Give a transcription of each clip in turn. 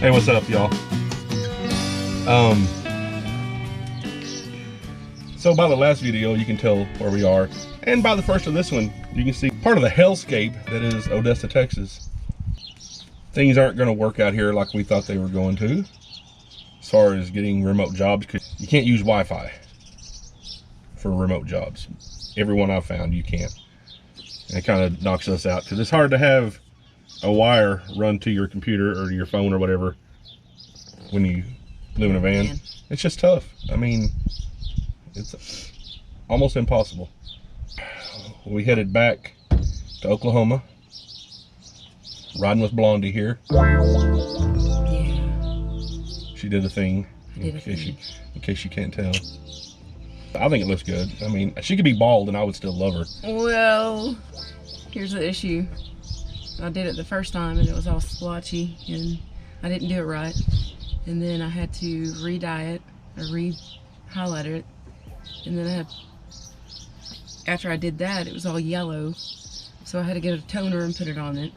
Hey, what's up, y'all? So by the last video, you can tell where we are. And by the first of this one, you can see part of the hellscape that is Odessa, Texas. Things aren't going to work out here like we thought they were going to, as far as getting remote jobs, because you can't use Wi-Fi for remote jobs. Everyone I've found, you can't. And it kind of knocks us out, because it's hard to have a wire run to your computer or your phone or whatever when you live in a van. Man. It's just tough. I mean, it's almost impossible. We headed back to Oklahoma, riding with Blondie here. Yeah. She did a thing, in case you can't tell. I think it looks good. I mean, she could be bald and I would still love her. Well, here's the issue. I did it the first time and it was all splotchy and I didn't do it right. And then I had to re-dye it or re-highlight it. And then after I did that, it was all yellow. So I had to get a toner and put it on it.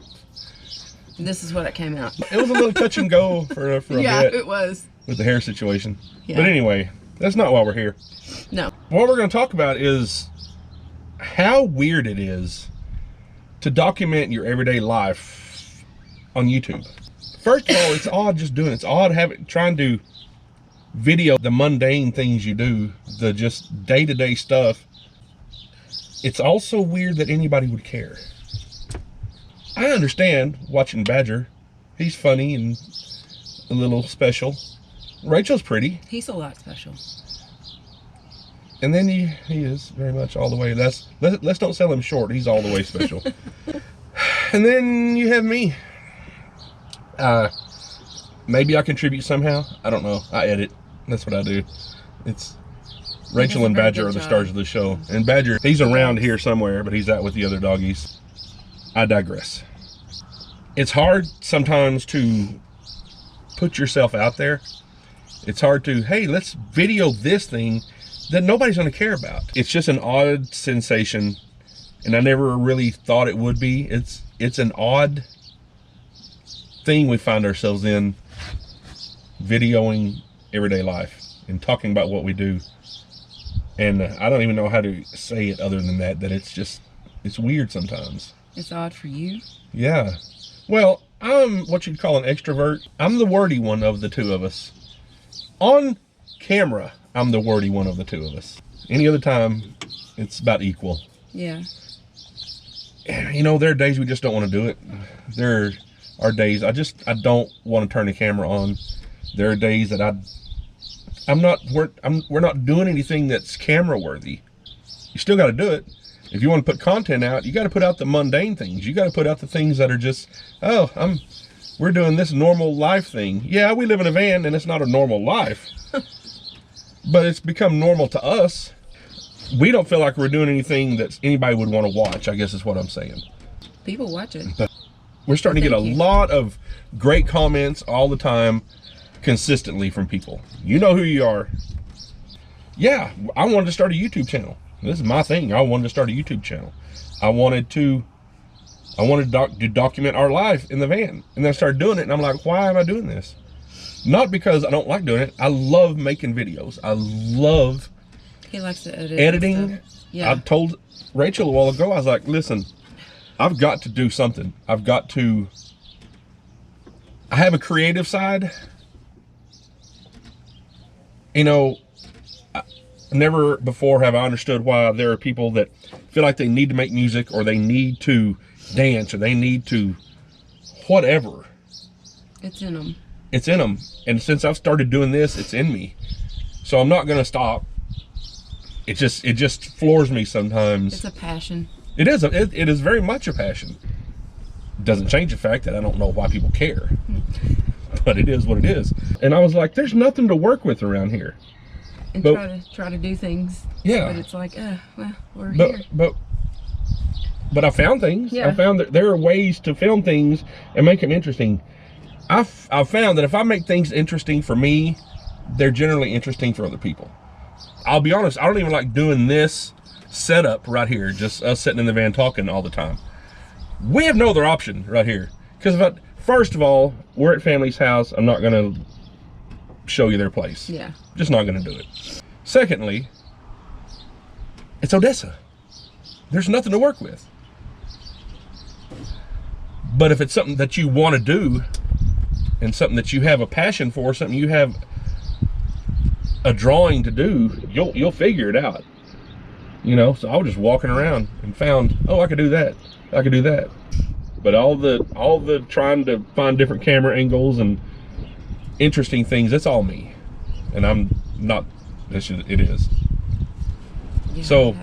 And this is what it came out. It was a little touch and go for a bit. Yeah, it was. With the hair situation. Yeah. But anyway, that's not why we're here. No. What we're going to talk about is how weird it is to document your everyday life on YouTube. First of all, it's odd just doing it. It's odd trying to video the mundane things you do, the just day-to-day stuff. It's also weird that anybody would care. I understand watching Badger. He's funny and a little special. Rachel's pretty. He's a lot special. And then he is very much all the way. Let's don't sell him short. He's all the way special. And then you have me. Maybe I contribute somehow. I don't know. I edit. That's what I do. It's Rachel and Badger are the stars of the show. And Badger, he's around here somewhere, but he's out with the other doggies. I digress. It's hard sometimes to put yourself out there. It's hard to, hey, let's video this thing that nobody's going to care about. It's just an odd sensation, and I never really thought it would be. It's an odd thing we find ourselves in, videoing everyday life and talking about what we do. And I don't even know how to say it other than that it's weird sometimes. It's odd for you? Yeah. Well, I'm what you'd call an extrovert. I'm the wordy one of the two of us. On camera, I'm the wordy one of the two of us. Any other time, it's about equal. Yeah. You know, there are days we just don't want to do it. There are days I don't want to turn the camera on. There are days that we're not doing anything that's camera worthy. You still got to do it. If you want to put content out, you got to put out the mundane things. You got to put out the things that are just, we're doing this normal life thing. Yeah, we live in a van and it's not a normal life, but it's become normal to us. We don't feel like we're doing anything that anybody would want to watch, I guess is what I'm saying. People watch it. But we're starting to get a lot of great comments all the time, consistently from people. You know who you are. Yeah, I wanted to start a YouTube channel. This is my thing. I wanted to start a YouTube channel. I wanted to document our life in the van. And then I started doing it and I'm like, why am I doing this? Not because I don't like doing it. I love making videos. I love he likes to edit editing. Yeah. I told Rachel a while ago, I was like, listen, I've got to do something. I have a creative side. You know, never before have I understood why there are people that feel like they need to make music or they need to dance or they need to whatever. It's in them. It's in them. And since I've started doing this, it's in me. So I'm not going to stop. It just floors me sometimes. It's a passion. It is. It is very much a passion. It doesn't change the fact that I don't know why people care. But it is what it is. And I was like, there's nothing to work with around here. And try to do things. Yeah. But it's like, well, we're here. But I found things. Yeah. I found that there are ways to film things and make them interesting. I've found that if I make things interesting for me, they're generally interesting for other people. I'll be honest, I don't even like doing this setup right here, just us sitting in the van talking all the time. We have no other option right here. Because about first of all, we're at family's house. I'm not gonna show you their place. Yeah. Just not gonna do it. Secondly, it's Odessa. There's nothing to work with. But if it's something that you want to do and something that you have a passion for, something you have a drawing to do, you'll figure it out. You know, so I was just walking around and found, oh, I could do that. I could do that. But all the trying to find different camera angles and interesting things, that's all me. And I'm not, it is. Yeah, So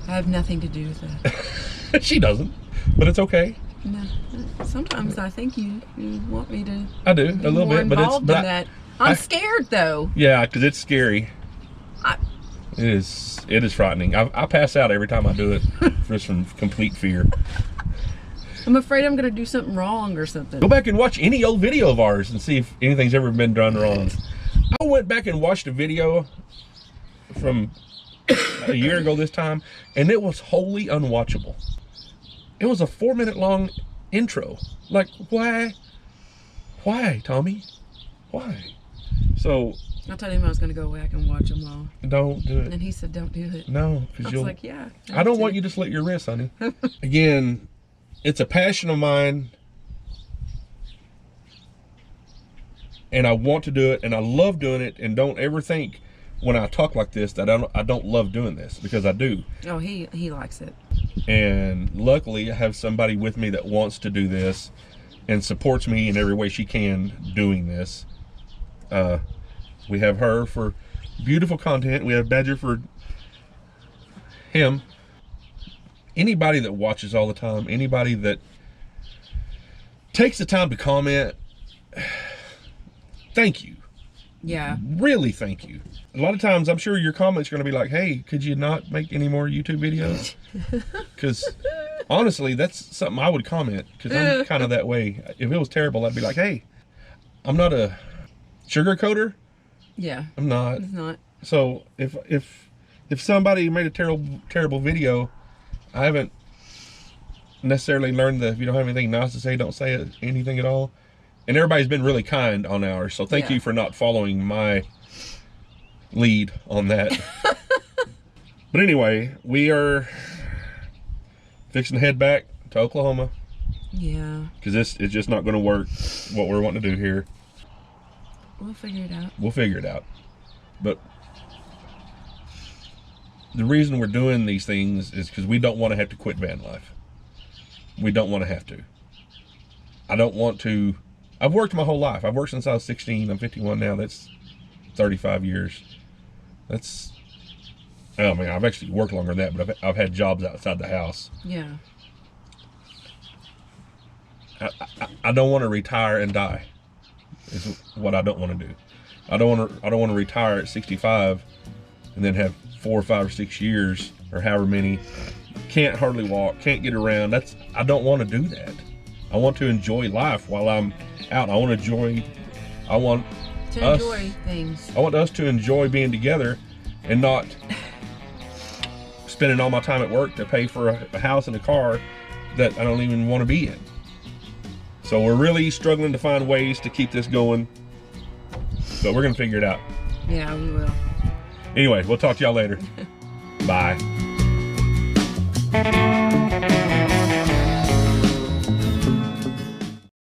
I have nothing to do with that. she doesn't, but it's okay. No, sometimes I think you want me to. I do a little bit, but it's that. I'm scared though. Yeah, because it's scary. It is frightening. I pass out every time I do it, just from complete fear. I'm afraid I'm gonna do something wrong or something. Go back and watch any old video of ours and see if anything's ever been done wrong. I went back and watched a video from a year ago this time, and it was wholly unwatchable. It was a 4-minute long intro. Like, why, Tommy? Why? So I told him I was going to go back and watch them all. Don't do it. And he said, don't do it. No, because I was like, yeah. I don't want you to slit your wrist, honey. Again, it's a passion of mine. And I want to do it, and I love doing it, and don't ever think when I talk like this that I don't love doing this, because I do. Oh, he likes it. And luckily I have somebody with me that wants to do this and supports me in every way she can doing this. We have her for beautiful content. We have Badger for him. Anybody that watches all the time, anybody that takes the time to comment, thank you. Yeah. Really, thank you. A lot of times I'm sure your comments are going to be like, hey, could you not make any more YouTube videos? Because honestly, that's something I would comment, because I'm kind of that way. If it was terrible, I'd be like, hey, I'm not a sugarcoater. Yeah. I'm not. He's not. So if somebody made a terrible video, I haven't necessarily learned that if you don't have anything nice to say, don't say it, anything at all. And everybody's been really kind on ours, so thank you for not following my lead on that. But anyway, we are fixing to head back to Oklahoma. Yeah. Because this is just not going to work, what we're wanting to do here. We'll figure it out. We'll figure it out. But the reason we're doing these things is because we don't want to have to quit van life. We don't want to have to. I don't want to. I've worked my whole life. I've worked since I was 16. I'm 51 now. That's 35 years. That's, I mean, I've actually worked longer than that, but I've had jobs outside the house. Yeah. I don't want to retire and die. Is what I don't want to do. I don't want to retire at 65 and then have 4 or 5 or 6 years or however many, can't hardly walk, can't get around. I don't want to do that. I want to enjoy life while I'm out. I want us to enjoy being together and not spending all my time at work to pay for a house and a car that I don't even want to be in. So we're really struggling to find ways to keep this going, but we're gonna figure it out. Yeah, we will. Anyway, we'll talk to y'all later. Bye.